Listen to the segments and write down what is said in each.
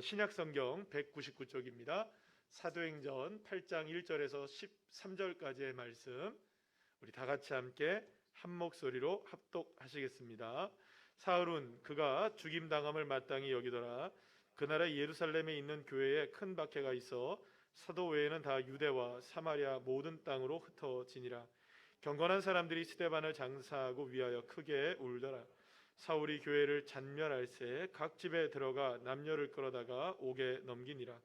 신약 성경 199쪽입니다. 사도행전 8장 1절에서 13절까지의 말씀 우리 다 같이 함께 한 목소리로 합독하시겠습니다. 사울은 그가 죽임당함을 마땅히 여기더라. 그날에 예루살렘에 있는 교회에 큰 박해가 있어 사도 외에는 다 유대와 사마리아 모든 땅으로 흩어지니라. 경건한 사람들이 스데반을 장사하고 위하여 크게 울더라. 사울이 교회를 잔멸할새 각 집에 들어가 남녀를 끌어다가 옥에 넘기니라.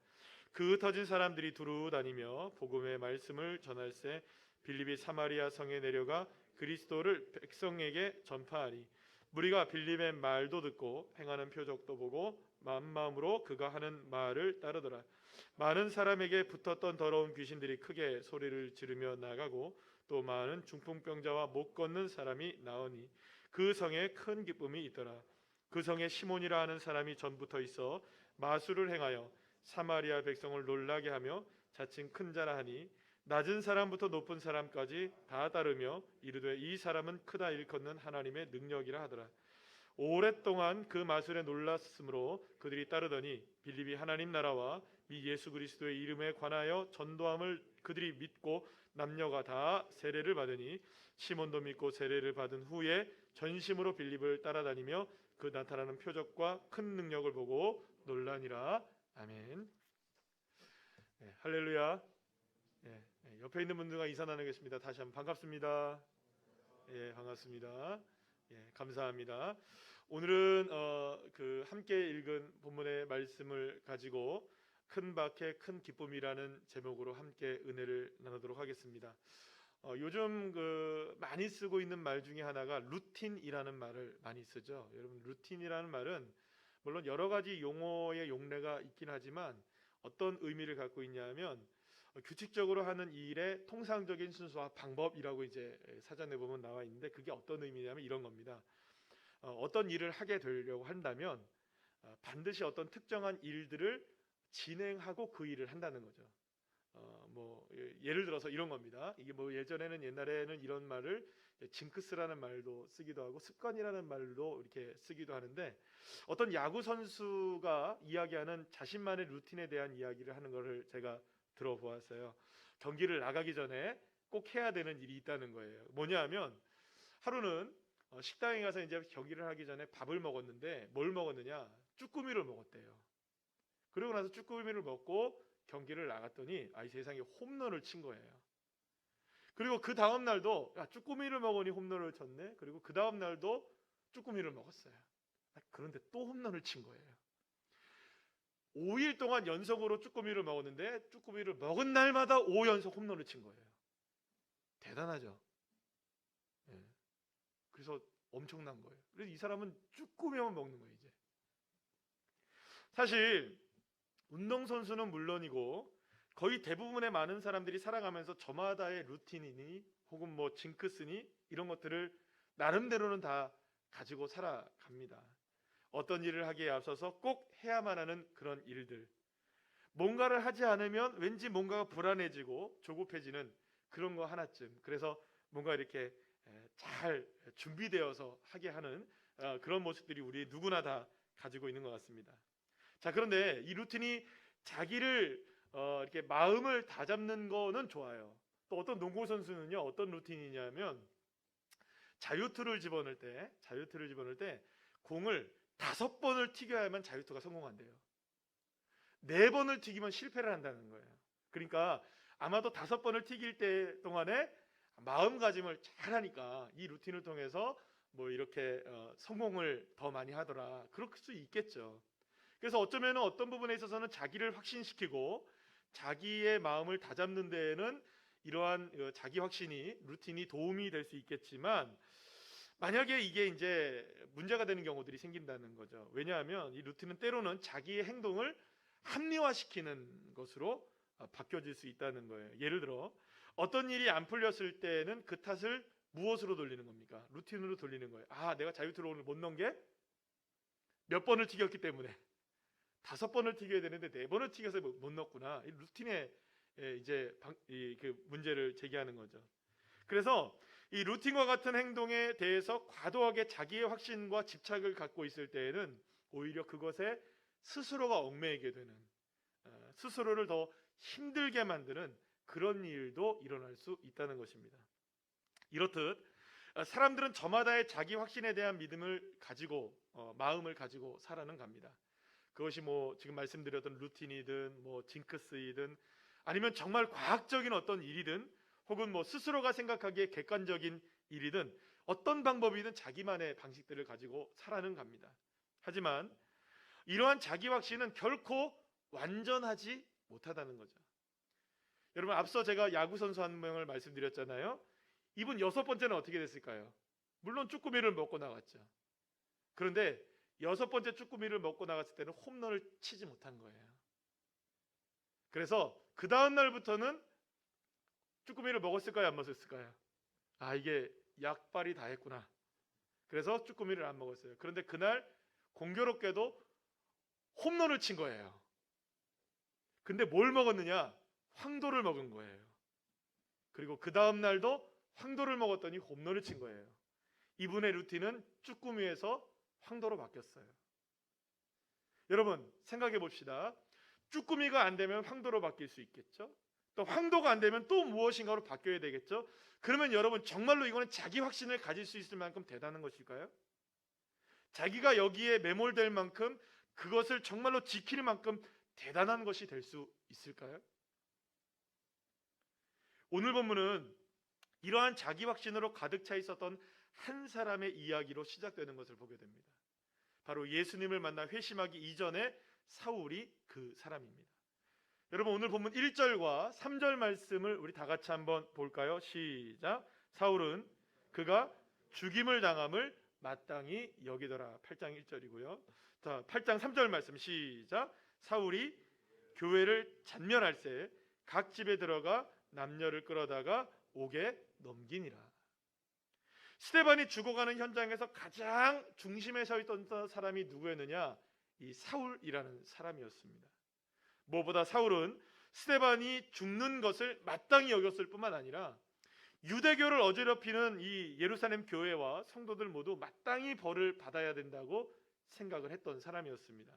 그 흩어진 사람들이 두루 다니며 복음의 말씀을 전할새 빌립이 사마리아 성에 내려가 그리스도를 백성에게 전파하니 무리가 빌립의 말도 듣고 행하는 표적도 보고 만마음으로 그가 하는 말을 따르더라. 많은 사람에게 붙었던 더러운 귀신들이 크게 소리를 지르며 나가고 또 많은 중풍병자와 못 걷는 사람이 나오니 그 성에 큰 기쁨이 있더라. 그 성에 시몬이라 하는 사람이 전부터 있어 마술을 행하여 사마리아 백성을 놀라게 하며 자칭 큰 자라 하니 낮은 사람부터 높은 사람까지 다 따르며 이르되 이 사람은 크다 일컫는 하나님의 능력이라 하더라. 오랫동안 그 마술에 놀랐으므로 그들이 따르더니 빌립이 하나님 나라와 이 예수 그리스도의 이름에 관하여 전도함을 그들이 믿고 남녀가 다 세례를 받으니 시몬도 믿고 세례를 받은 후에 전심으로 빌립을 따라다니며 그 나타나는 표적과 큰 능력을 보고 놀라니라. 아멘. 네, 할렐루야. 네, 옆에 있는 분들과 인사 나누겠습니다. 다시 한번 반갑습니다. 예, 반갑습니다. 예, 감사합니다. 오늘은 함께 읽은 본문의 말씀을 가지고 큰 박해 큰 기쁨이라는 제목으로 함께 은혜를 나누도록 하겠습니다. 요즘 많이 쓰고 있는 말 중에 하나가 루틴이라는 말을 많이 쓰죠. 여러분, 루틴이라는 말은 물론 여러 가지 용어의 용례가 있긴 하지만 어떤 의미를 갖고 있냐면 규칙적으로 하는 일의 통상적인 순서와 방법이라고 이제 사전에 보면 나와 있는데, 그게 어떤 의미냐면 이런 겁니다. 어떤 일을 하게 되려고 한다면 반드시 어떤 특정한 일들을 진행하고 그 일을 한다는 거죠. 예를 들어서 이런 겁니다. 이게 옛날에는 이런 말을 징크스라는 말도 쓰기도 하고 습관이라는 말도 이렇게 쓰기도 하는데, 어떤 야구 선수가 이야기하는 자신만의 루틴에 대한 이야기를 하는 것을 제가 들어보았어요. 경기를 나가기 전에 꼭 해야 되는 일이 있다는 거예요. 뭐냐하면 하루는 식당에 가서 이제 경기를 하기 전에 밥을 먹었는데 뭘 먹었느냐? 쭈꾸미를 먹었대요. 그러고 나서 쭈꾸미를 먹고 경기를 나갔더니 이 세상에 홈런을 친 거예요. 그리고 그 다음 날도 쭈꾸미를 먹으니 홈런을 쳤네. 그리고 그 다음 날도 쭈꾸미를 먹었어요. 그런데 또 홈런을 친 거예요. 5일 동안 연속으로 쭈꾸미를 먹었는데 쭈꾸미를 먹은 날마다 5연속 홈런을 친 거예요. 대단하죠. 예. 그래서 엄청난 거예요. 그래서 이 사람은 쭈꾸미만 먹는 거예요. 이제 사실 운동선수는 물론이고 거의 대부분의 많은 사람들이 살아가면서 저마다의 루틴이니 혹은 징크스니 이런 것들을 나름대로는 다 가지고 살아갑니다. 어떤 일을 하기에 앞서서 꼭 해야만 하는 그런 일들, 뭔가를 하지 않으면 왠지 뭔가가 불안해지고 조급해지는 그런 거 하나쯤, 그래서 뭔가 이렇게 잘 준비되어서 하게 하는 그런 모습들이 우리 누구나 다 가지고 있는 것 같습니다. 자, 그런데 이 루틴이 자기를 이렇게 마음을 다잡는 거는 좋아요. 또 어떤 농구 선수는요, 어떤 루틴이냐면 자유투를 집어넣을 때 공을 5번을 튀겨야만 자유투가 성공한대요. 4번을 튀기면 실패를 한다는 거예요. 그러니까 아마도 5번을 튀길 때 동안에 마음가짐을 잘 하니까 이 루틴을 통해서 이렇게 성공을 더 많이 하더라, 그럴 수 있겠죠. 그래서 어쩌면 어떤 부분에 있어서는 자기를 확신시키고 자기의 마음을 다잡는 데에는 이러한 자기 확신이, 루틴이 도움이 될 수 있겠지만, 만약에 이게 이제 문제가 되는 경우들이 생긴다는 거죠. 왜냐하면 이 루틴은 때로는 자기의 행동을 합리화시키는 것으로 바뀌어질 수 있다는 거예요. 예를 들어 어떤 일이 안 풀렸을 때는 그 탓을 무엇으로 돌리는 겁니까? 루틴으로 돌리는 거예요. 내가 자유투를 오늘 못 넣은 게 몇 번을 튀겼기 때문에 5번을 튀겨야 되는데 4번을 튀겨서 못 넣었구나. 이 루틴에 이제 그 문제를 제기하는 거죠. 그래서 이 루틴과 같은 행동에 대해서 과도하게 자기의 확신과 집착을 갖고 있을 때에는 오히려 그것에 스스로가 얽매이게 되는, 스스로를 더 힘들게 만드는 그런 일도 일어날 수 있다는 것입니다. 이렇듯 사람들은 저마다의 자기 확신에 대한 믿음을 가지고 마음을 가지고 살아는 갑니다. 그것이 뭐 지금 말씀드렸던 루틴이든 뭐 징크스이든 아니면 정말 과학적인 어떤 일이든 혹은 뭐 스스로가 생각하기에 객관적인 일이든 어떤 방법이든 자기만의 방식들을 가지고 살아는 갑니다. 하지만 이러한 자기 확신은 결코 완전하지 못하다는 거죠. 여러분, 앞서 제가 야구 선수 한 명을 말씀드렸잖아요. 이분 6번째는 어떻게 됐을까요? 물론 쭈꾸미를 먹고 나갔죠. 그런데 6번째 쭈꾸미를 먹고 나갔을 때는 홈런을 치지 못한 거예요. 그래서 그 다음 날부터는 쭈꾸미를 먹었을까요? 안 먹었을까요? 아, 이게 약발이 다 했구나. 그래서 쭈꾸미를 안 먹었어요. 그런데 그날 공교롭게도 홈런을 친 거예요. 근데 뭘 먹었느냐? 황도를 먹은 거예요. 그리고 그 다음 날도 황도를 먹었더니 홈런을 친 거예요. 이분의 루틴은 쭈꾸미에서 황도로 바뀌었어요. 여러분, 생각해 봅시다. 쭈꾸미가 안 되면 황도로 바뀔 수 있겠죠? 또 황도가 안 되면 또 무엇인가로 바뀌어야 되겠죠? 그러면 여러분, 정말로 이거는 자기 확신을 가질 수 있을 만큼 대단한 것일까요? 자기가 여기에 매몰될 만큼, 그것을 정말로 지킬 만큼 대단한 것이 될 수 있을까요? 오늘 본문은 이러한 자기 확신으로 가득 차 있었던 한 사람의 이야기로 시작되는 것을 보게 됩니다. 바로 예수님을 만나 회심하기 이전에 사울이 그 사람입니다. 여러분, 오늘 본문 1절과 3절 말씀을 우리 다 같이 한번 볼까요? 시작. 사울은 그가 죽임을 당함을 마땅히 여기더라. 8장 1절이고요. 자, 8장 3절 말씀 시작. 사울이 교회를 잔멸할새 각 집에 들어가 남녀를 끌어다가 옥에 넘기니라. 스데반이 죽어가는 현장에서 가장 중심에 서 있던 사람이 누구였느냐? 이 사울이라는 사람이었습니다. 무엇보다 사울은 스데반이 죽는 것을 마땅히 여겼을 뿐만 아니라 유대교를 어지럽히는 이 예루살렘 교회와 성도들 모두 마땅히 벌을 받아야 된다고 생각을 했던 사람이었습니다.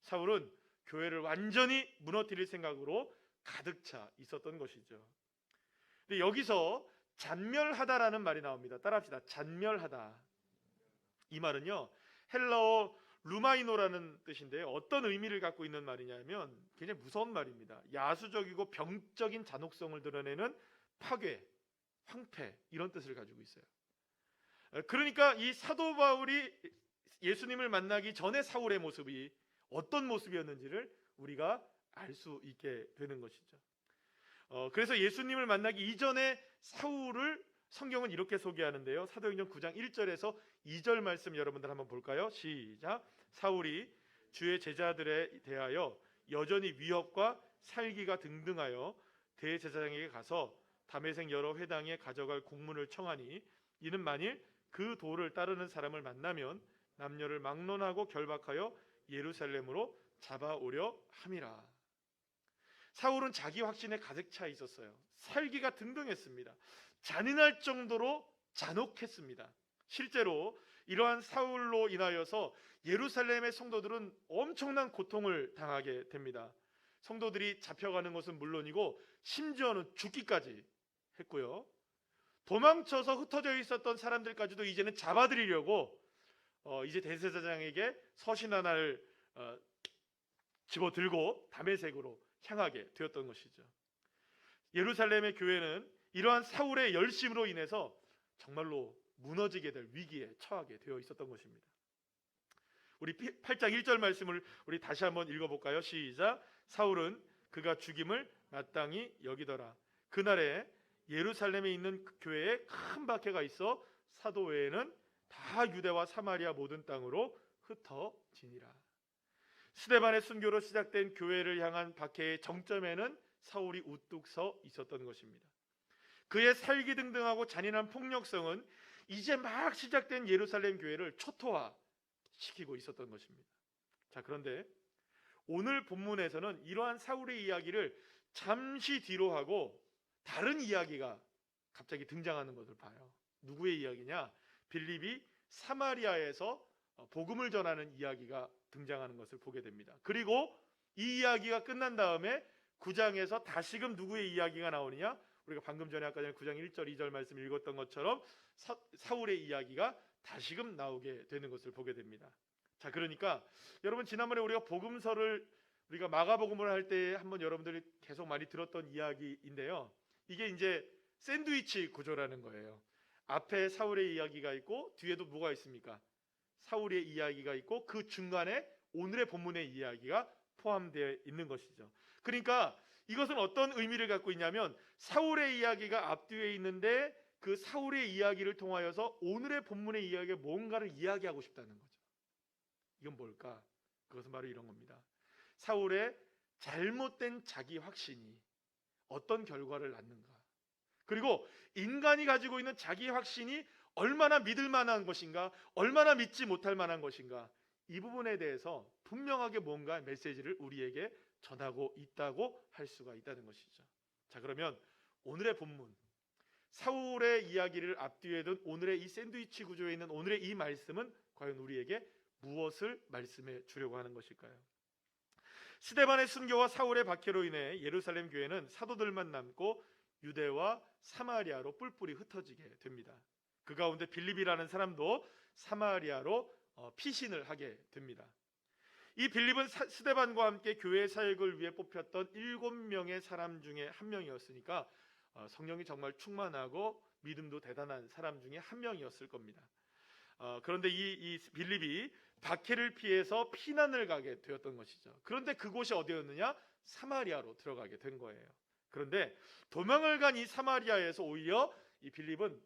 사울은 교회를 완전히 무너뜨릴 생각으로 가득 차 있었던 것이죠. 근데 여기서 잔멸하다라는 말이 나옵니다. 따라합시다. 잔멸하다. 이 말은요, 헬라어 루마이노라는 뜻인데요, 어떤 의미를 갖고 있는 말이냐면 굉장히 무서운 말입니다. 야수적이고 병적인 잔혹성을 드러내는 파괴, 황폐, 이런 뜻을 가지고 있어요. 그러니까 이 사도 바울이 예수님을 만나기 전에 사울의 모습이 어떤 모습이었는지를 우리가 알 수 있게 되는 것이죠. 그래서 예수님을 만나기 이전에 사울을 성경은 이렇게 소개하는데요. 사도행전 9장 1절에서 2절 말씀 여러분들 한번 볼까요? 시작. 사울이 주의 제자들에 대하여 여전히 위협과 살기가 등등하여 대제사장에게 가서 다메섹 여러 회당에 가져갈 공문을 청하니 이는 만일 그 도를 따르는 사람을 만나면 남녀를 막론하고 결박하여 예루살렘으로 잡아오려 함이라. 사울은 자기 확신에 가득 차 있었어요. 살기가 등등했습니다. 잔인할 정도로 잔혹했습니다. 실제로 이러한 사울로 인하여서 예루살렘의 성도들은 엄청난 고통을 당하게 됩니다. 성도들이 잡혀가는 것은 물론이고 심지어는 죽기까지 했고요. 도망쳐서 흩어져 있었던 사람들까지도 이제는 잡아들이려고 이제 대제사장에게 서신 하나를 집어들고 다메섹으로 향하게 되었던 것이죠. 예루살렘의 교회는 이러한 사울의 열심으로 인해서 정말로 무너지게 될 위기에 처하게 되어 있었던 것입니다. 우리 8장 1절 말씀을 우리 다시 한번 읽어볼까요? 시작. 사울은 그가 죽임을 마땅히 여기더라. 그날에 예루살렘에 있는 교회에 큰 박해가 있어 사도 외에는 다 유대와 사마리아 모든 땅으로 흩어지니라. 스데반의 순교로 시작된 교회를 향한 박해의 정점에는 사울이 우뚝 서 있었던 것입니다. 그의 살기등등하고 잔인한 폭력성은 이제 막 시작된 예루살렘 교회를 초토화시키고 있었던 것입니다. 자, 그런데 오늘 본문에서는 이러한 사울의 이야기를 잠시 뒤로 하고 다른 이야기가 갑자기 등장하는 것을 봐요. 누구의 이야기냐? 빌립이 사마리아에서 복음을 전하는 이야기가 등장하는 것을 보게 됩니다. 그리고 이 이야기가 끝난 다음에 9장에서 다시금 누구의 이야기가 나오느냐? 우리가 방금 전에 아까 전에 9장 1절 2절 말씀 읽었던 것처럼 사울의 이야기가 다시금 나오게 되는 것을 보게 됩니다. 자, 그러니까 여러분, 지난번에 우리가 복음서를 우리가 마가복음을 할 때 한번 여러분들이 계속 많이 들었던 이야기인데요. 이게 이제 샌드위치 구조라는 거예요. 앞에 사울의 이야기가 있고 뒤에도 뭐가 있습니까? 사울의 이야기가 있고 그 중간에 오늘의 본문의 이야기가 포함되어 있는 것이죠. 그러니까 이것은 어떤 의미를 갖고 있냐면 사울의 이야기가 앞뒤에 있는데 그 사울의 이야기를 통하여서 오늘의 본문의 이야기에 뭔가를 이야기하고 싶다는 거죠. 이건 뭘까? 그것은 바로 이런 겁니다. 사울의 잘못된 자기 확신이 어떤 결과를 낳는가, 그리고 인간이 가지고 있는 자기 확신이 얼마나 믿을 만한 것인가, 얼마나 믿지 못할 만한 것인가, 이 부분에 대해서 분명하게 뭔가 메시지를 우리에게 전하고 있다고 할 수가 있다는 것이죠. 자, 그러면 오늘의 본문, 사울의 이야기를 앞뒤에 둔 오늘의 이 샌드위치 구조에 있는 오늘의 이 말씀은 과연 우리에게 무엇을 말씀해 주려고 하는 것일까요? 스데반의 순교와 사울의 박해로 인해 예루살렘 교회는 사도들만 남고 유대와 사마리아로 뿔뿔이 흩어지게 됩니다. 그 가운데 빌립이라는 사람도 사마리아로 피신을 하게 됩니다. 이 빌립은 스데반과 함께 교회 사역을 위해 뽑혔던 7명의 사람 중에 한 명이었으니까 성령이 정말 충만하고 믿음도 대단한 사람 중에 한 명이었을 겁니다. 그런데 이 빌립이 박해를 피해서 피난을 가게 되었던 것이죠. 그런데 그곳이 어디였느냐? 사마리아로 들어가게 된 거예요. 그런데 도망을 간 이 사마리아에서 오히려 이 빌립은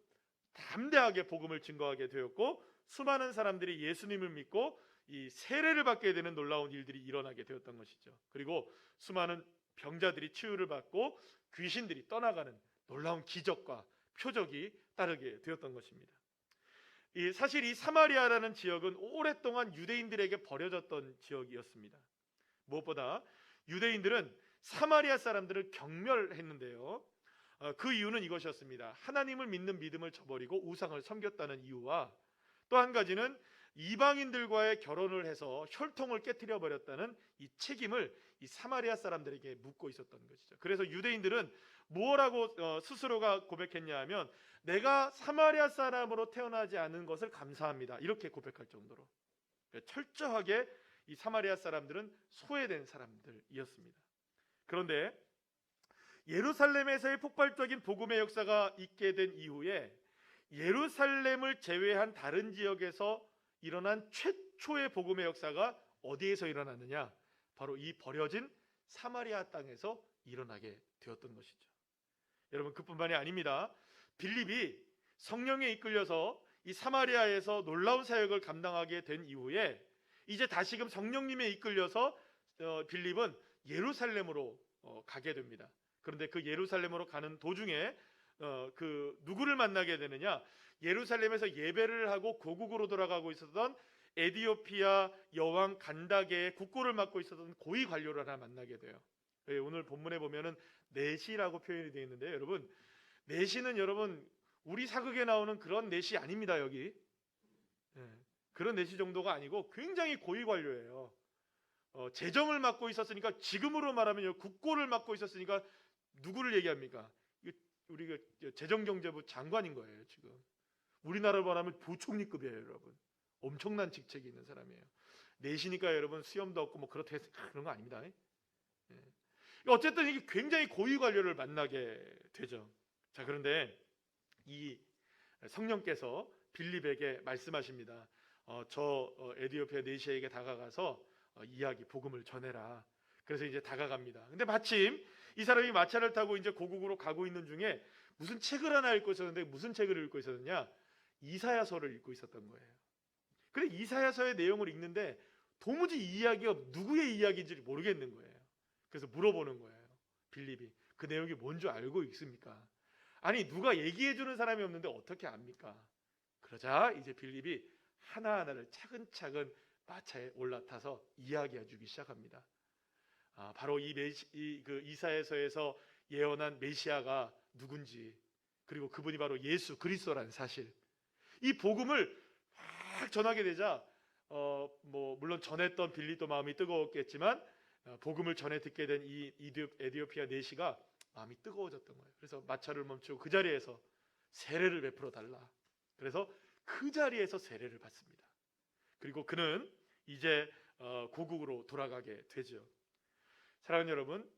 담대하게 복음을 증거하게 되었고 수많은 사람들이 예수님을 믿고 이 세례를 받게 되는 놀라운 일들이 일어나게 되었던 것이죠. 그리고 수많은 병자들이 치유를 받고 귀신들이 떠나가는 놀라운 기적과 표적이 따르게 되었던 것입니다. 사실 이 사마리아라는 지역은 오랫동안 유대인들에게 버려졌던 지역이었습니다. 무엇보다 유대인들은 사마리아 사람들을 경멸했는데요. 그 이유는 이것이었습니다. 하나님을 믿는 믿음을 저버리고 우상을 섬겼다는 이유와 또 한 가지는 이방인들과의 결혼을 해서 혈통을 깨뜨려 버렸다는 이 책임을 이 사마리아 사람들에게 묻고 있었던 것이죠. 그래서 유대인들은 뭐라고 스스로가 고백했냐 하면 내가 사마리아 사람으로 태어나지 않은 것을 감사합니다, 이렇게 고백할 정도로 철저하게 이 사마리아 사람들은 소외된 사람들이었습니다. 그런데 예루살렘에서의 폭발적인 복음의 역사가 있게 된 이후에 예루살렘을 제외한 다른 지역에서 일어난 최초의 복음의 역사가 어디에서 일어났느냐? 바로 이 버려진 사마리아 땅에서 일어나게 되었던 것이죠. 여러분, 그뿐만이 아닙니다. 빌립이 성령에 이끌려서 이 사마리아에서 놀라운 사역을 감당하게 된 이후에 이제 다시금 성령님에 이끌려서 빌립은 예루살렘으로 가게 됩니다. 그런데 그 예루살렘으로 가는 도중에 그 누구를 만나게 되느냐? 예루살렘에서 예배를 하고 고국으로 돌아가고 있었던 에디오피아 여왕 간다게의 국고를 맡고 있었던 고위 관료를 하나 만나게 돼요. 오늘 본문에 보면은 내시라고 표현이 되어 있는데, 여러분, 내시는 여러분 우리 사극에 나오는 그런 내시 아닙니다. 여기 그런 내시 정도가 아니고 굉장히 고위 관료예요. 재정을 맡고 있었으니까, 지금으로 말하면 국고를 맡고 있었으니까 누구를 얘기합니까? 우리가 재정경제부 장관인 거예요. 지금 우리나라로 말하면 부총리급이에요. 여러분, 엄청난 직책이 있는 사람이에요. 내시니까 여러분 수염도 없고 뭐 그렇다 해서 그런 거 아닙니다. 어쨌든 이게 굉장히 고위 관료를 만나게 되죠. 자, 그런데 이 성령께서 빌립에게 말씀하십니다. 저 에디오피아 내시에게 다가가서 이야기 복음을 전해라. 그래서 이제 다가갑니다. 근데 마침 이 사람이 마차를 타고 이제 고국으로 가고 있는 중에 무슨 책을 하나 읽고 있었는데, 무슨 책을 읽고 있었느냐? 이사야서를 읽고 있었던 거예요. 근데 이사야서의 내용을 읽는데 도무지 이 이야기가 누구의 이야기인지 모르겠는 거예요. 그래서 물어보는 거예요. 빌립이 그 내용이 뭔지 알고 있습니까? 아니, 누가 얘기해 주는 사람이 없는데 어떻게 압니까? 그러자 이제 빌립이 하나하나를 차근차근 마차에 올라타서 이야기해 주기 시작합니다. 바로 그 이사야서에서 예언한 메시아가 누군지, 그리고 그분이 바로 예수 그리스도라는 사실, 이 복음을 막 전하게 되자 물론 전했던 빌립도 마음이 뜨거웠겠지만 복음을 전해 듣게 된 이 에디오피아 내시가 마음이 뜨거워졌던 거예요. 그래서 마차를 멈추고 그 자리에서 세례를 베풀어 달라. 그래서 그 자리에서 세례를 받습니다. 그리고 그는 이제 고국으로 돌아가게 되죠. 사랑하는 여러분,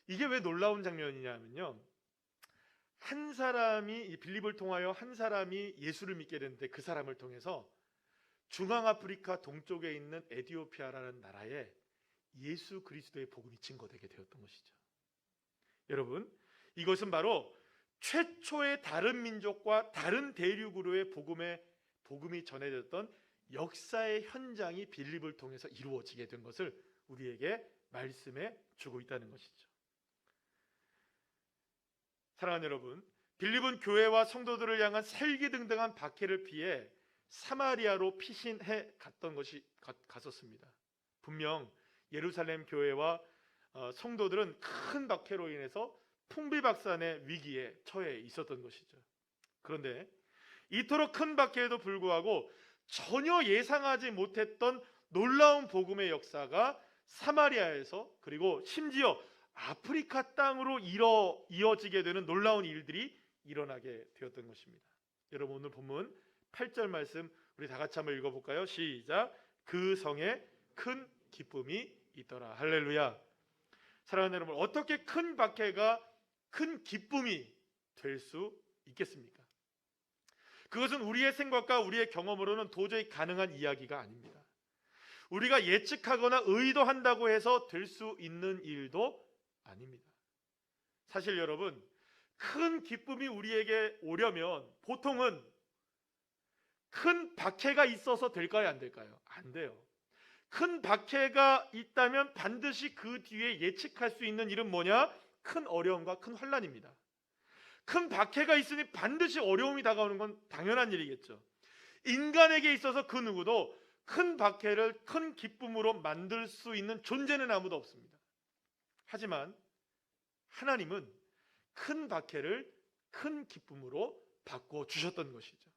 이게 왜 놀라운 장면이냐면요, 한 사람이, 이 빌립을 통하여 한 사람이 예수를 믿게 되는데 그 사람을 통해서 중앙아프리카 동쪽에 있는 에디오피아라는 나라에 예수 그리스도의 복음이 증거되게 되었던 것이죠. 여러분, 이것은 바로 최초의 다른 민족과 다른 대륙으로의 복음이 전해졌던 역사의 현장이 빌립을 통해서 이루어지게 된 것을 우리에게 말씀해 주고 있다는 것이죠. 사랑하는 여러분, 빌립은 교회와 성도들을 향한 살기등등한 박해를 피해 사마리아로 피신해 갔었습니다. 분명 예루살렘 교회와 성도들은 큰 박해로 인해서 풍비박산의 위기에 처해 있었던 것이죠. 그런데 이토록 큰 박해에도 불구하고 전혀 예상하지 못했던 놀라운 복음의 역사가 사마리아에서, 그리고 심지어 아프리카 땅으로 이어지게 되는 놀라운 일들이 일어나게 되었던 것입니다. 여러분, 오늘 본문 8절 말씀 우리 다 같이 한번 읽어볼까요? 시작. 그 성에 큰 기쁨이 있더라. 할렐루야. 사랑하는 여러분, 어떻게 큰 박해가 큰 기쁨이 될 수 있겠습니까? 그것은 우리의 생각과 우리의 경험으로는 도저히 가능한 이야기가 아닙니다. 우리가 예측하거나 의도한다고 해서 될 수 있는 일도 아닙니다. 사실 여러분, 큰 기쁨이 우리에게 오려면 보통은 큰 박해가 있어서 될까요? 안 될까요? 안 돼요. 큰 박해가 있다면 반드시 그 뒤에 예측할 수 있는 일은 뭐냐? 큰 어려움과 큰 환난입니다. 큰 박해가 있으니 반드시 어려움이 다가오는 건 당연한 일이겠죠. 인간에게 있어서 그 누구도 큰 박해를 큰 기쁨으로 만들 수 있는 존재는 아무도 없습니다. 하지만 하나님은 큰 박해를 큰 기쁨으로 바꿔 주셨던 것이죠.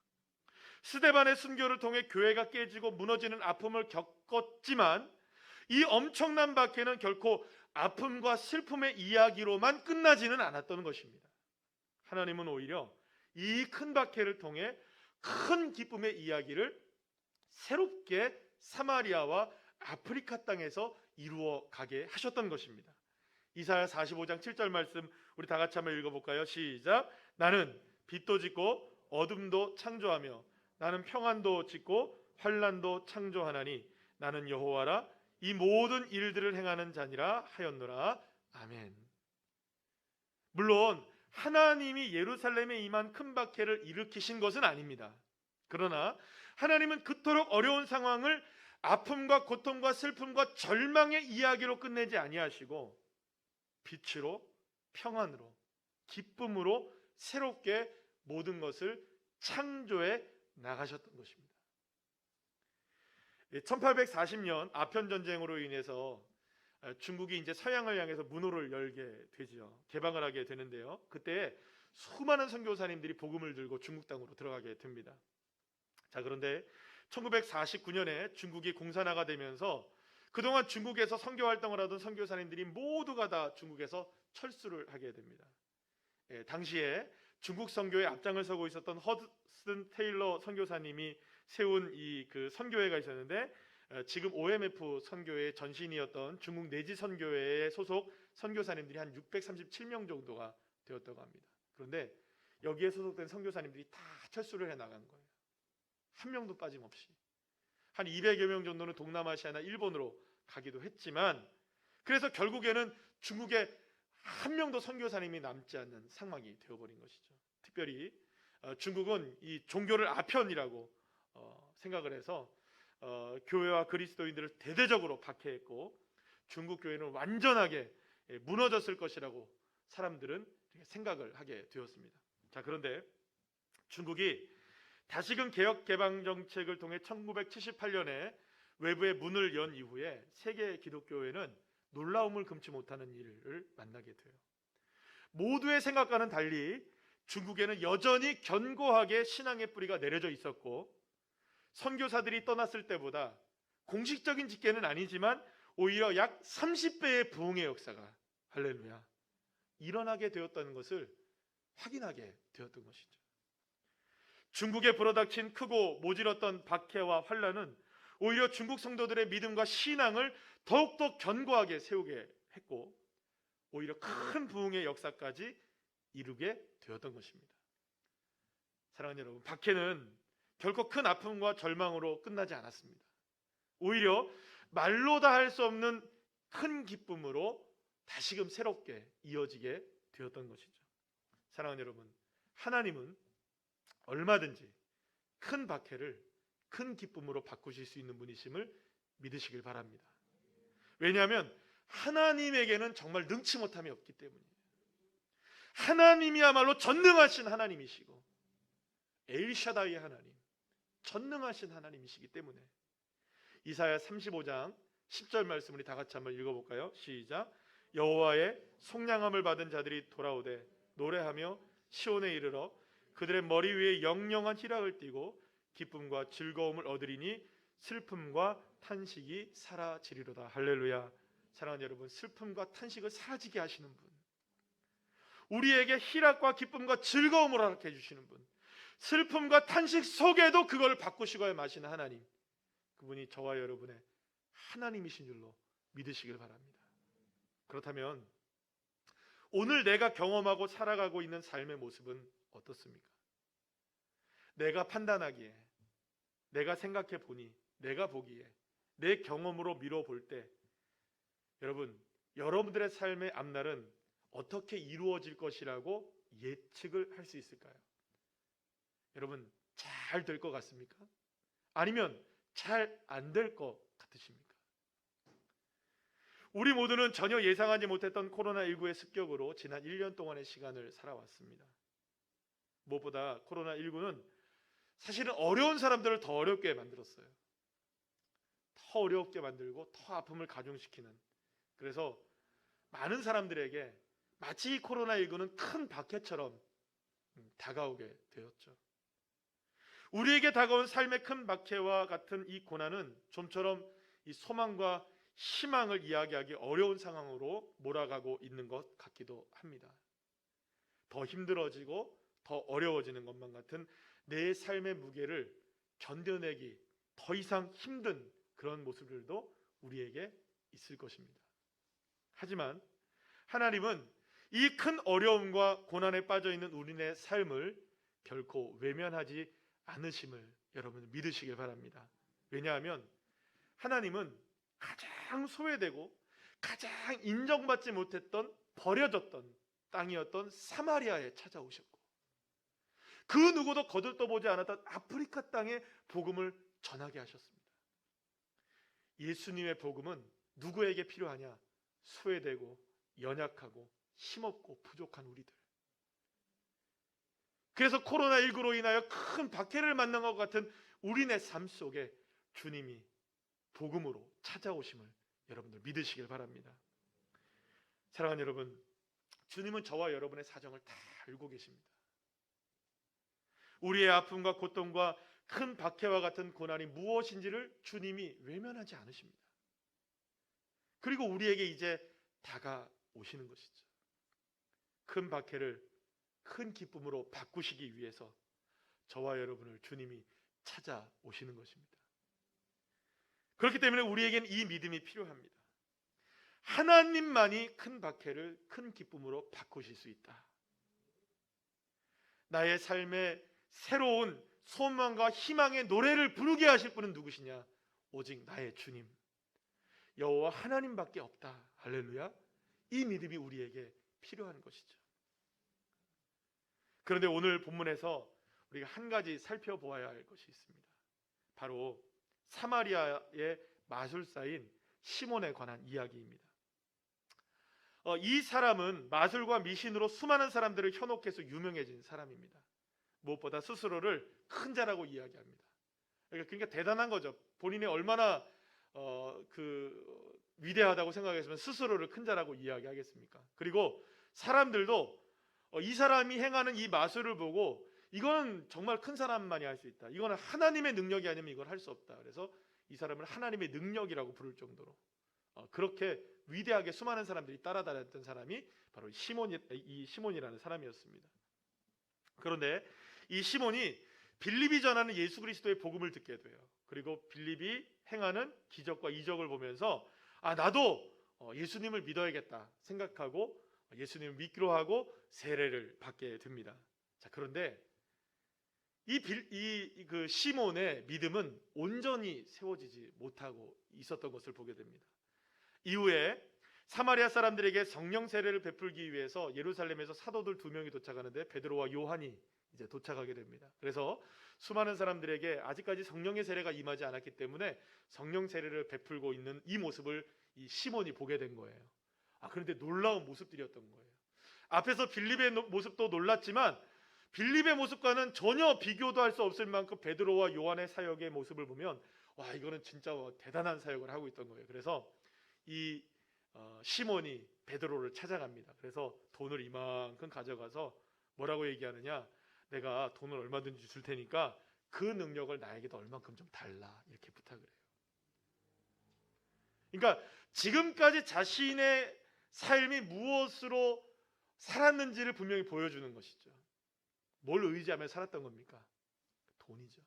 스데반의 순교를 통해 교회가 깨지고 무너지는 아픔을 겪었지만 이 엄청난 박해는 결코 아픔과 슬픔의 이야기로만 끝나지는 않았던 것입니다. 하나님은 오히려 이 큰 박해를 통해 큰 기쁨의 이야기를 새롭게 사마리아와 아프리카 땅에서 이루어 가게 하셨던 것입니다. 이사야 45장 7절 말씀 우리 다 같이 한번 읽어볼까요? 시작. 나는 빛도 짓고 어둠도 창조하며 나는 평안도 짓고 환난도 창조하나니 나는 여호와라 이 모든 일들을 행하는 자니라 하였노라. 아멘. 물론 하나님이 예루살렘에 임한 큰 박해를 일으키신 것은 아닙니다. 그러나 하나님은 그토록 어려운 상황을 아픔과 고통과 슬픔과 절망의 이야기로 끝내지 아니하시고 빛으로, 평안으로, 기쁨으로 새롭게 모든 것을 창조해 나가셨던 것입니다. 1840년 아편 전쟁으로 인해서 중국이 이제 서양을 향해서 문호를 열게 되죠. 개방을 하게 되는데요. 그때 수많은 선교사님들이 복음을 들고 중국 땅으로 들어가게 됩니다. 자, 그런데 1949년에 중국이 공산화가 되면서 그동안 중국에서 선교 활동을 하던 선교사님들이 모두가 다 중국에서 철수를 하게 됩니다. 당시에 중국 선교의 앞장을 서고 있었던 허드슨 테일러 선교사님이 세운 그 선교회가 있었는데 지금 OMF 선교회 전신이었던 중국 내지 선교회의 소속 선교사님들이 한 637명 정도가 되었다고 합니다. 그런데 여기에 소속된 선교사님들이 다 철수를 해 나간 거예요. 한 명도 빠짐없이. 한 200여 명 정도는 동남아시아나 일본으로 가기도 했지만 그래서 결국에는 중국에 한 명도 선교사님이 남지 않는 상황이 되어버린 것이죠. 특별히 중국은 이 종교를 아편이라고 생각을 해서 교회와 그리스도인들을 대대적으로 박해했고 중국 교회는 완전하게 무너졌을 것이라고 사람들은 생각을 하게 되었습니다. 자, 그런데 중국이 다시금 개혁 개방 정책을 통해 1978년에 외부의 문을 연 이후에 세계 기독교회는 놀라움을 금치 못하는 일을 만나게 돼요. 모두의 생각과는 달리 중국에는 여전히 견고하게 신앙의 뿌리가 내려져 있었고 선교사들이 떠났을 때보다 공식적인 집계는 아니지만 오히려 약 30배의 부흥의 역사가 할렐루야 일어나게 되었다는 것을 확인하게 되었던 것이죠. 중국에 불어닥친 크고 모질었던 박해와 환란은 오히려 중국 성도들의 믿음과 신앙을 더욱더 견고하게 세우게 했고 오히려 큰 부흥의 역사까지 이루게 되었던 것입니다. 사랑하는 여러분, 박해는 결코 큰 아픔과 절망으로 끝나지 않았습니다. 오히려 말로 다 할 수 없는 큰 기쁨으로 다시금 새롭게 이어지게 되었던 것이죠. 사랑하는 여러분, 하나님은 얼마든지 큰 박해를 큰 기쁨으로 바꾸실 수 있는 분이심을 믿으시길 바랍니다. 왜냐하면 하나님에게는 정말 능치 못함이 없기 때문이에요. 하나님이야말로 전능하신 하나님이시고 엘샤다이의 하나님, 전능하신 하나님이시기 때문에 이사야 35장 10절 말씀 우리 다 같이 한번 읽어볼까요? 시작. 여호와의 속량함을 받은 자들이 돌아오되 노래하며 시온에 이르러 그들의 머리 위에 영영한 희락을 띠고 기쁨과 즐거움을 얻으리니 슬픔과 탄식이 사라지리로다. 할렐루야. 사랑하는 여러분, 슬픔과 탄식을 사라지게 하시는 분, 우리에게 희락과 기쁨과 즐거움을 허락해 주시는 분, 슬픔과 탄식 속에도 그걸 바꾸시고 마시는 하나님, 그분이 저와 여러분의 하나님이신 줄로 믿으시길 바랍니다. 그렇다면 오늘 내가 경험하고 살아가고 있는 삶의 모습은 어떻습니까? 내가 판단하기에, 내가 생각해 보니, 내가 보기에, 내 경험으로 미뤄볼 때 여러분, 여러분들의 삶의 앞날은 어떻게 이루어질 것이라고 예측을 할 수 있을까요? 여러분, 잘 될 것 같습니까? 아니면 잘 안 될 것 같으십니까? 우리 모두는 전혀 예상하지 못했던 코로나19의 습격으로 지난 1년 동안의 시간을 살아왔습니다. 무엇보다 코로나19는 사실은 어려운 사람들을 더 어렵게 만들었어요. 더 어렵게 만들고 더 아픔을 가중시키는, 그래서 많은 사람들에게 마치 코로나19는 큰 박해처럼 다가오게 되었죠. 우리에게 다가온 삶의 큰 박해와 같은 이 고난은 좀처럼 이 소망과 희망을 이야기하기 어려운 상황으로 몰아가고 있는 것 같기도 합니다. 더 힘들어지고 더 어려워지는 것만 같은 내 삶의 무게를 견뎌내기 더 이상 힘든 그런 모습들도 우리에게 있을 것입니다. 하지만 하나님은 이 큰 어려움과 고난에 빠져있는 우리의 삶을 결코 외면하지 않으심을 여러분 믿으시길 바랍니다. 왜냐하면 하나님은 가장 소외되고 가장 인정받지 못했던 버려졌던 땅이었던 사마리아에 찾아오셨고 그 누구도 거들떠보지 않았던 아프리카 땅에 복음을 전하게 하셨습니다. 예수님의 복음은 누구에게 필요하냐? 소외되고 연약하고 힘없고 부족한 우리들. 그래서 코로나19로 인하여 큰 박해를 만난 것 같은 우리네 삶 속에 주님이 복음으로 찾아오심을 여러분들 믿으시길 바랍니다. 사랑하는 여러분, 주님은 저와 여러분의 사정을 다 알고 계십니다. 우리의 아픔과 고통과 큰 박해와 같은 고난이 무엇인지를 주님이 외면하지 않으십니다. 그리고 우리에게 이제 다가오시는 것이죠. 큰 박해를 큰 기쁨으로 바꾸시기 위해서 저와 여러분을 주님이 찾아오시는 것입니다. 그렇기 때문에 우리에겐 이 믿음이 필요합니다. 하나님만이 큰 박해를 큰 기쁨으로 바꾸실 수 있다. 나의 삶에 새로운 소망과 희망의 노래를 부르게 하실 분은 누구시냐? 오직 나의 주님, 여호와 하나님밖에 없다. 할렐루야. 이 믿음이 우리에게 필요한 것이죠. 그런데 오늘 본문에서 우리가 한 가지 살펴보아야 할 것이 있습니다. 바로 사마리아의 마술사인 시몬에 관한 이야기입니다. 이 사람은 마술과 미신으로 수많은 사람들을 현혹해서 유명해진 사람입니다. 무엇보다 스스로를 큰 자라고 이야기합니다. 그러니까 대단한 거죠. 본인이 얼마나 위대하다고 생각했으면 스스로를 큰 자라고 이야기하겠습니까? 그리고 사람들도 이 사람이 행하는 이 마술을 보고 이거는 정말 큰 사람만이 할 수 있다. 이거는 하나님의 능력이 아니면 이걸 할 수 없다. 그래서 이 사람을 하나님의 능력이라고 부를 정도로 그렇게 위대하게 수많은 사람들이 따라다녔던 사람이 바로 이 시몬이라는 사람이었습니다. 그런데 이 시몬이 빌립이 전하는 예수 그리스도의 복음을 듣게 돼요. 그리고 빌립이 행하는 기적과 이적을 보면서 나도 예수님을 믿어야겠다 생각하고 예수님을 믿기로 하고 세례를 받게 됩니다. 자, 그런데 그 시몬의 믿음은 온전히 세워지지 못하고 있었던 것을 보게 됩니다. 이후에 사마리아 사람들에게 성령 세례를 베풀기 위해서 예루살렘에서 사도들 2명이 도착하는데 베드로와 요한이 이제 도착하게 됩니다. 그래서 수많은 사람들에게 아직까지 성령의 세례가 임하지 않았기 때문에 성령 세례를 베풀고 있는 이 모습을 이 시몬이 보게 된 거예요. 그런데 놀라운 모습들이었던 거예요. 앞에서 빌립의 모습도 놀랐지만 빌립의 모습과는 전혀 비교도 할 수 없을 만큼 베드로와 요한의 사역의 모습을 보면 이거는 진짜 대단한 사역을 하고 있던 거예요. 그래서 이 시몬이 베드로를 찾아갑니다. 그래서 돈을 이만큼 가져가서 뭐라고 얘기하느냐, 내가 돈을 얼마든지 줄 테니까 그 능력을 나에게도 얼만큼 좀 달라, 이렇게 부탁을 해요. 그러니까 지금까지 자신의 삶이 무엇으로 살았는지를 분명히 보여주는 것이죠. 뭘 의지하며 살았던 겁니까? 돈이죠.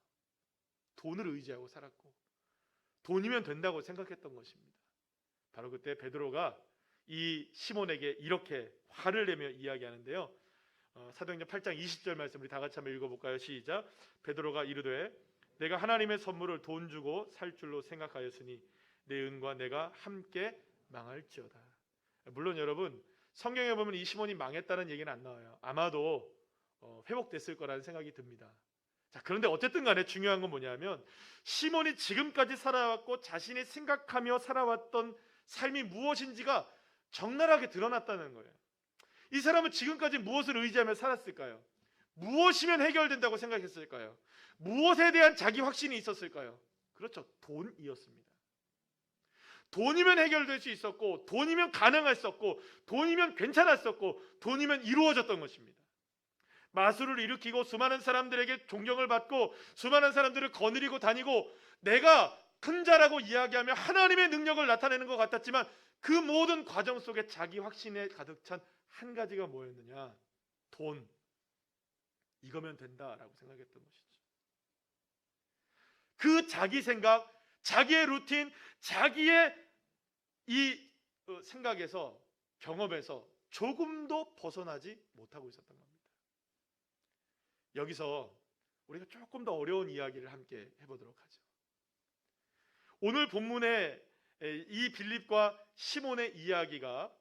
돈을 의지하고 살았고 돈이면 된다고 생각했던 것입니다. 바로 그때 베드로가 이 시몬에게 이렇게 화를 내며 이야기하는데요. 사도행전 8장 20절 말씀 우리 다 같이 한번 읽어볼까요? 시작. 베드로가 이르되 내가 하나님의 선물을 돈 주고 살 줄로 생각하였으니 내 은과 내가 함께 망할지어다. 물론 여러분, 성경에 보면 이 시몬이 망했다는 얘기는 안 나와요. 아마도 회복됐을 거라는 생각이 듭니다. 자, 그런데 어쨌든 간에 중요한 건 뭐냐면 시몬이 지금까지 살아왔고 자신이 생각하며 살아왔던 삶이 무엇인지가 적나라하게 드러났다는 거예요. 이 사람은 지금까지 무엇을 의지하며 살았을까요? 무엇이면 해결된다고 생각했을까요? 무엇에 대한 자기 확신이 있었을까요? 그렇죠, 돈이었습니다. 돈이면 해결될 수 있었고, 돈이면 가능했었고, 돈이면 괜찮았었고, 돈이면 이루어졌던 것입니다. 마술을 일으키고 수많은 사람들에게 존경을 받고 수많은 사람들을 거느리고 다니고 내가 큰 자라고 이야기하며 하나님의 능력을 나타내는 것 같았지만 그 모든 과정 속에 자기 확신에 가득 찬 한 가지가 뭐였느냐? 돈. 이거면 된다라고 생각했던 것이죠. 그 자기 생각, 자기의 루틴, 자기의 이 생각에서, 경험에서 조금도 벗어나지 못하고 있었던 겁니다. 여기서 우리가 조금 더 어려운 이야기를 함께 해보도록 하죠. 오늘 본문의 이 빌립과 시몬의 이야기가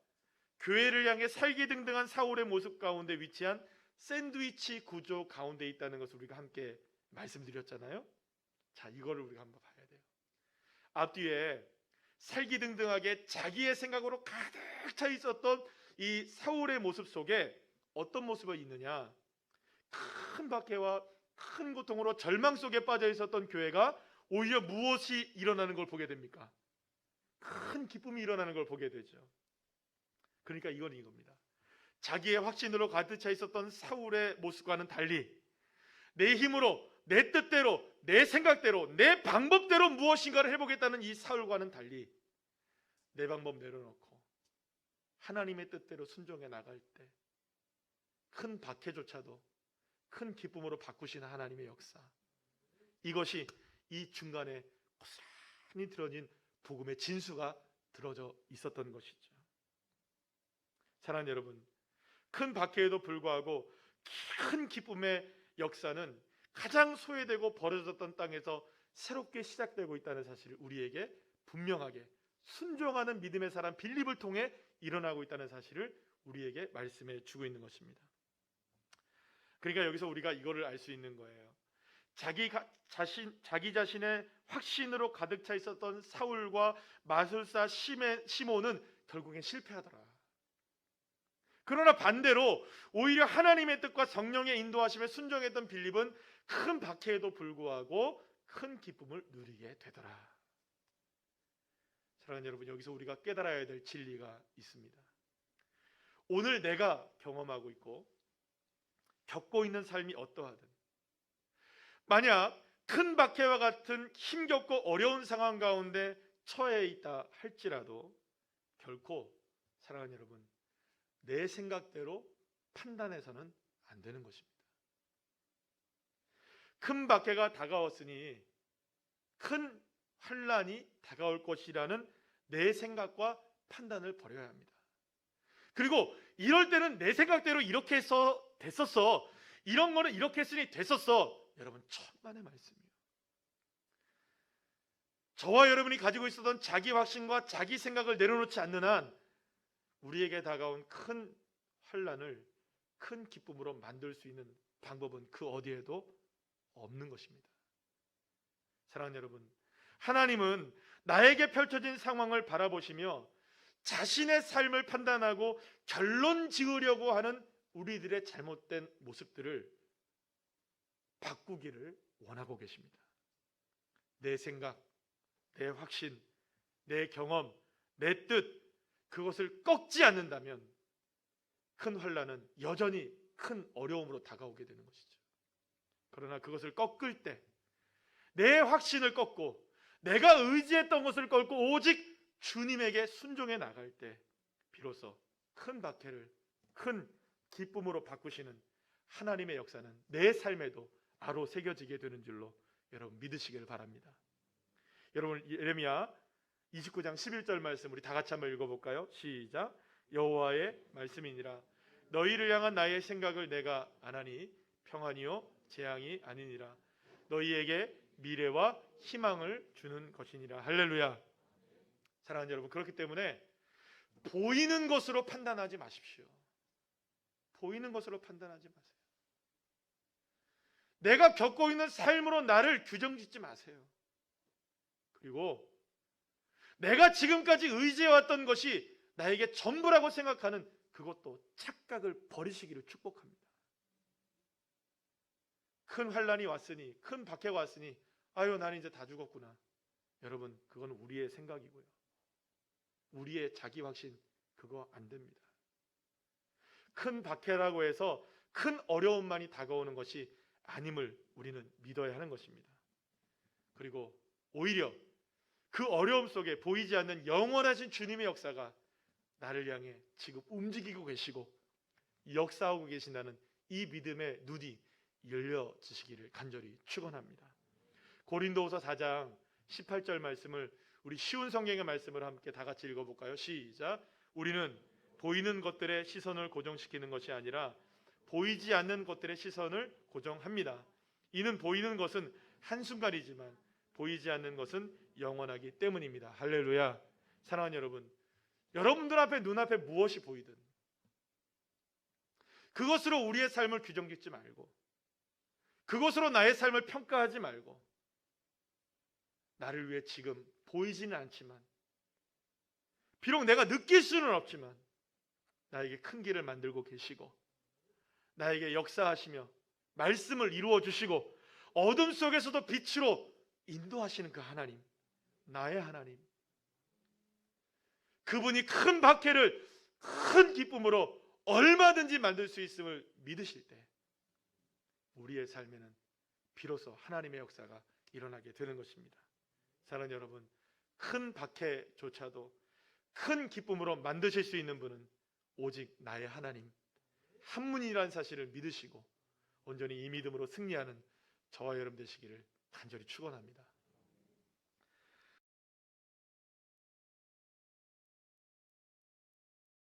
교회를 향해 살기등등한 사울의 모습 가운데 위치한 샌드위치 구조 가운데 있다는 것을 우리가 함께 말씀드렸잖아요. 자, 이거를 우리가 한번 봐야 돼요. 앞뒤에 살기등등하게 자기의 생각으로 가득 차 있었던 이 사울의 모습 속에 어떤 모습이 있느냐? 큰 박해와 큰 고통으로 절망 속에 빠져 있었던 교회가 오히려 무엇이 일어나는 걸 보게 됩니까? 큰 기쁨이 일어나는 걸 보게 되죠. 그러니까 이건 이겁니다. 자기의 확신으로 가득 차 있었던 사울의 모습과는 달리 내 힘으로, 내 뜻대로, 내 생각대로, 내 방법대로 무엇인가를 해보겠다는 이 사울과는 달리 내 방법 내려놓고 하나님의 뜻대로 순종해 나갈 때 큰 박해조차도 큰 기쁨으로 바꾸시는 하나님의 역사, 이것이 이 중간에 고스란히 드러진 복음의 진수가 들어져 있었던 것이죠. 사랑하는 여러분, 큰 박해에도 불구하고 큰 기쁨의 역사는 가장 소외되고 버려졌던 땅에서 새롭게 시작되고 있다는 사실을 우리에게 분명하게 순종하는 믿음의 사람 빌립을 통해 일어나고 있다는 사실을 우리에게 말씀해 주고 있는 것입니다. 그러니까 여기서 우리가 이거를 알 수 있는 거예요. 자기 자신의 확신으로 가득 차 있었던 사울과 마술사 시몬은 결국엔 실패하더라. 그러나 반대로 오히려 하나님의 뜻과 성령의 인도하심에 순종했던 빌립은 큰 박해에도 불구하고 큰 기쁨을 누리게 되더라. 사랑하는 여러분, 여기서 우리가 깨달아야 될 진리가 있습니다. 오늘 내가 경험하고 있고 겪고 있는 삶이 어떠하든, 만약 큰 박해와 같은 힘겹고 어려운 상황 가운데 처해 있다 할지라도 결코 사랑하는 여러분, 내 생각대로 판단해서는 안 되는 것입니다. 큰 박해가 다가왔으니 큰 환란이 다가올 것이라는 내 생각과 판단을 버려야 합니다. 그리고 이럴 때는 내 생각대로 이렇게 해서 됐었어, 이런 거는 이렇게 했으니 됐었어. 여러분, 천만의 말씀이에요. 저와 여러분이 가지고 있었던 자기 확신과 자기 생각을 내려놓지 않는 한 우리에게 다가온 큰 환란을 큰 기쁨으로 만들 수 있는 방법은 그 어디에도 없는 것입니다. 사랑하는 여러분, 하나님은 나에게 펼쳐진 상황을 바라보시며 자신의 삶을 판단하고 결론 지으려고 하는 우리들의 잘못된 모습들을 바꾸기를 원하고 계십니다. 내 생각, 내 확신, 내 경험, 내 뜻, 그것을 꺾지 않는다면 큰 환란은 여전히 큰 어려움으로 다가오게 되는 것이죠. 그러나 그것을 꺾을 때, 내 확신을 꺾고 내가 의지했던 것을 꺾고 오직 주님에게 순종해 나갈 때 비로소 큰 박해를 큰 기쁨으로 바꾸시는 하나님의 역사는 내 삶에도 바로 새겨지게 되는 줄로 여러분 믿으시길 바랍니다. 여러분, 예레미야 29장 11절 말씀 우리 다 같이 한번 읽어볼까요? 시작. 여호와의 말씀이니라. 너희를 향한 나의 생각을 내가 아나니 평안이요 재앙이 아니니라. 너희에게 미래와 희망을 주는 것이니라. 할렐루야. 사랑하는 여러분, 그렇기 때문에 보이는 것으로 판단하지 마십시오. 보이는 것으로 판단하지 마세요. 내가 겪고 있는 삶으로 나를 규정짓지 마세요. 그리고 내가 지금까지 의지해왔던 것이 나에게 전부라고 생각하는 그것도 착각을 버리시기를 축복합니다. 큰 환란이 왔으니, 큰 박해가 왔으니 아유 나는 이제 다 죽었구나. 여러분, 그건 우리의 생각이고요, 우리의 자기 확신, 그거 안 됩니다. 큰 박해라고 해서 큰 어려움만이 다가오는 것이 아님을 우리는 믿어야 하는 것입니다. 그리고 오히려 그 어려움 속에 보이지 않는 영원하신 주님의 역사가 나를 향해 지금 움직이고 계시고 역사하고 계신다는 이 믿음의 눈이 열려지시기를 간절히 축원합니다. 고린도후서 4장 18절 말씀을 우리 쉬운 성경의 말씀을 함께 다 같이 읽어볼까요? 시작. 우리는 보이는 것들의 시선을 고정시키는 것이 아니라 보이지 않는 것들의 시선을 고정합니다. 이는 보이는 것은 한순간이지만 보이지 않는 것은 영원하기 때문입니다. 할렐루야. 사랑하는 여러분, 여러분들 앞에 눈앞에 무엇이 보이든 그것으로 우리의 삶을 규정짓지 말고 그것으로 나의 삶을 평가하지 말고 나를 위해 지금 보이지는 않지만 비록 내가 느낄 수는 없지만 나에게 큰 길을 만들고 계시고 나에게 역사하시며 말씀을 이루어 주시고 어둠 속에서도 빛으로 인도하시는 그 하나님, 나의 하나님, 그분이 큰 박해를 큰 기쁨으로 얼마든지 만들 수 있음을 믿으실 때 우리의 삶에는 비로소 하나님의 역사가 일어나게 되는 것입니다. 사랑하는 여러분, 큰 박해조차도 큰 기쁨으로 만드실 수 있는 분은 오직 나의 하나님 한 분이라는 사실을 믿으시고 온전히 이 믿음으로 승리하는 저와 여러분 되시기를 간절히 축원합니다.